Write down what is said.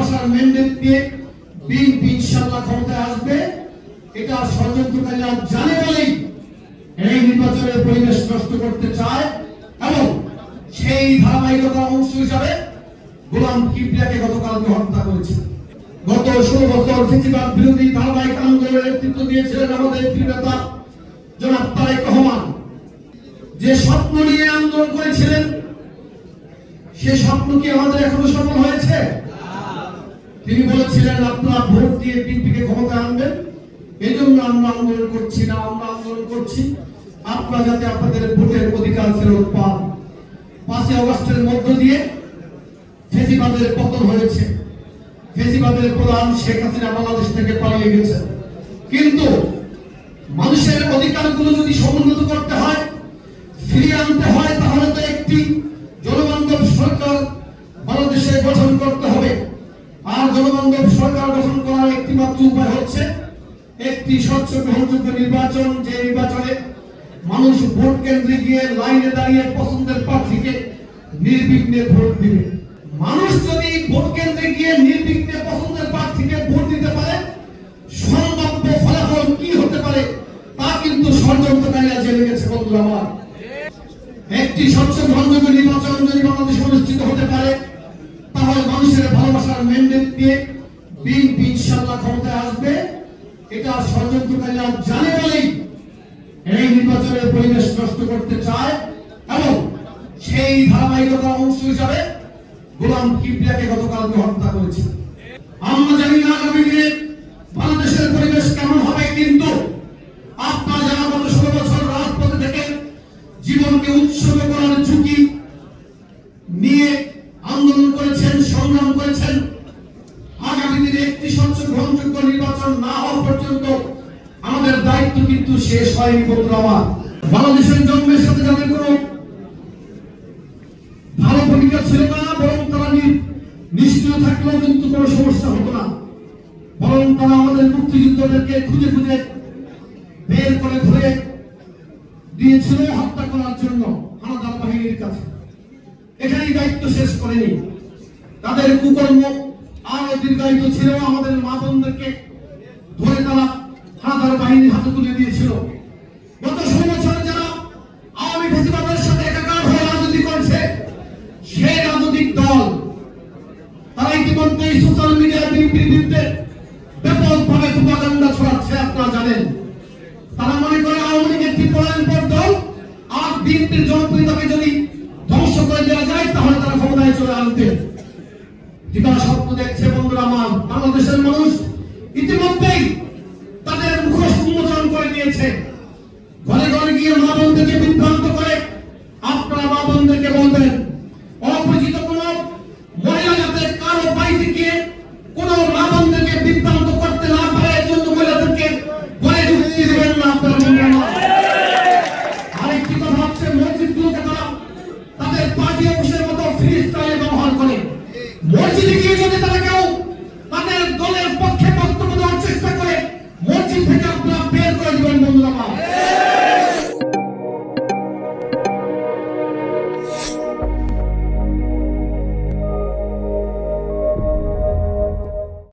ভালোবাসার ম্যান্ডেট দিয়ে বিএনপি ইনশাআল্লাহ ক্ষমতায় আসবে, এটা ষড়যন্ত্রকারীরা জানে বলেই এই নির্বাচনের পরিবেশ নষ্ট করতে চায় এবং সেই ধারাবাহিকতার অংশ হিসাবে গোলাম কিবরিয়াকে গতকালকে হত্যা করেছে। গত 16 বছর ফ্যাসিবাদ বিরোধী ধারাবাহিক আন্দোলনের নেতৃত্ব দিয়েছিলেন আমাদের প্রিয় নেতা জনাব তারেক রহমান। যে স্বপ্ন নিয়ে আন্দোলন করেছিলেন সে স্বপ্ন কি আমাদের এখনো সফল হয়েছে? তিনি বলেছিলেন আপনারা ভোট দিয়ে বিএনপিকে ক্ষমতায় আনবেন, এই জন্য আমরা আন্দোলন করছি না, আমরা আন্দোলন করছি আপনারা যাতে আপনাদের ভোটের অধিকার ফেরত পান। 5 আগস্টের মধ্য দিয়ে ফ্যাসিবাদের পতন হয়েছে, ফ্যাসিবাদের প্রধান শেখ হাসিনা বাংলাদেশ থেকে পালিয়ে গেছে। কিন্তু মানুষের অধিকারগুলো যদি সমুন্নত করতে হয়, ফিরিয়ে আনতে হয়, তাহলে তো একটি জনবান্ধব সরকার বাংলাদেশে গঠন করতে হবে। আর জনবান্ধব সরকার গঠন করার একটি মাত্র উপায় হচ্ছে একটি স্বচ্ছ গ্রহণযোগ্য নির্বাচন, যে নির্বাচনে মানুষ ভোট কেন্দ্রে গিয়ে লাইনে দাঁড়িয়ে পছন্দের প্রার্থীকে নির্বিঘ্নে ভোট দিবে। মানুষ যদি ভোট কেন্দ্রে গিয়ে নির্বিঘ্নে পছন্দের প্রার্থীকে ভোট দিতে পারে, সম্ভাব্য ফলাফল কি হতে পারে তা কিন্তু ষড়যন্ত্রকারীরা জেনে গেছে। বন্ধুরা আমার, একটি স্বচ্ছ গ্রহণযোগ্য নির্বাচন যদি বাংলাদেশে অনুষ্ঠিত হতে পারে, তাহলে মানুষের ভালোবাসার ম্যান্ডেট দিয়ে বিএনপি ইনশাআল্লাহ ক্ষমতায় আসবে, এটা ষড়যন্ত্রকারীরা জানে বলেই এই নির্বাচনের পরিবেশ নষ্ট করতে চায় এবং সেই ধারাবাহিকতার অংশ হিসাবে গোলাম কিবরিয়াকে গতকালকে হত্যা করেছে। আমরা জানি না আগামী দিনে বাংলাদেশের পরিবেশ কেমন হবে, কিন্তু আপনারা যারা গত 16 বছর রাজপথে থেকে জীবনকে উৎসর্গ করার ঝুঁকি নিয়ে আন্দোলন করেছেন, সংগ্রাম করেছেন, আগামী দিনে একটি স্বচ্ছ গ্রহণযোগ্য নির্বাচন না হওয়া পর্যন্ত আমাদের দায়িত্ব কিন্তু শেষ হয়নি। বন্ধুরা আমার, বাংলাদেশের জন্মের সাথে যাদের কোনো ভালো ভূমিকা ছিল না, বরং তারা নিষ্ক্রিয় থাকলেও কিন্তু কোনো সমস্যা হতো না, বরং তারা আমাদের মুক্তিযোদ্ধাদেরকে খুঁজে খুঁজে বের করে ধরে দিয়েছিল হত্যা করার জন্য হানাদার বাহিনীর কাছে। এখানেই দায়িত্ব শেষ করেনি, তাদের কুকর্ম আরো দীর্ঘায়িত ছিল। আমাদের মা বোনদেরকে ধরে তারা হানাদার বাহিনীর হাতে তুলে দিয়েছিল। গত 16 বছর যারা আওয়ামী ফ্যাসিবাদের সাথে একাকার হয়ে রাজনীতি করছে, সেই রাজনৈতিক দল তারা ইতিমধ্যেই সোশ্যাল মিডিয়ার বিরুদ্ধে ব্যাপকভাবে প্রোপাগান্ডা ছড়াচ্ছে। আপনারা জানেন, তারা মনে করে আওয়ামী লীগ একটি পলায়নপর দল, আর বিএনপির জনপ্রিয়তাকে যদি ধ্বংস করে দেওয়া যায় তাহলে তারা ক্ষমতায় চলে আসবে। যেটা স্বপ্ন দেখছে। বন্ধুরা আমার, বাংলাদেশের মানুষ ইতিমধ্যেই তাদের মুখোশ উন্মোচন করে দিয়েছে। ঘরে ঘরে গিয়ে মা বোনদেরকে বিভ্রান্ত করে আপনারা মা বোনদেরকে বলবেন অপরিচিত কোন মহিলা যাতে কারো বাড়িতে গিয়ে কোন মা বোনদেরকে বিভ্রান্ত করতে না পারে, এর জন্য মহিলাদেরকে ঘরে ঢুকতে দেবেন না আপনারা। আরেকটি কথা হচ্ছে, মসজিদগুলোকে তারা তাদের পার্টি অফিসের মতো ফ্রি স্টাইলে ব্যবহার করে। মসজিদে গিয়ে যদি তারা কেউ তাদের দলের পক্ষে বক্তব্য দেওয়ার চেষ্টা করে, মসজিদ থেকে আপনারা বের করে দিবেন। বন্ধুরা,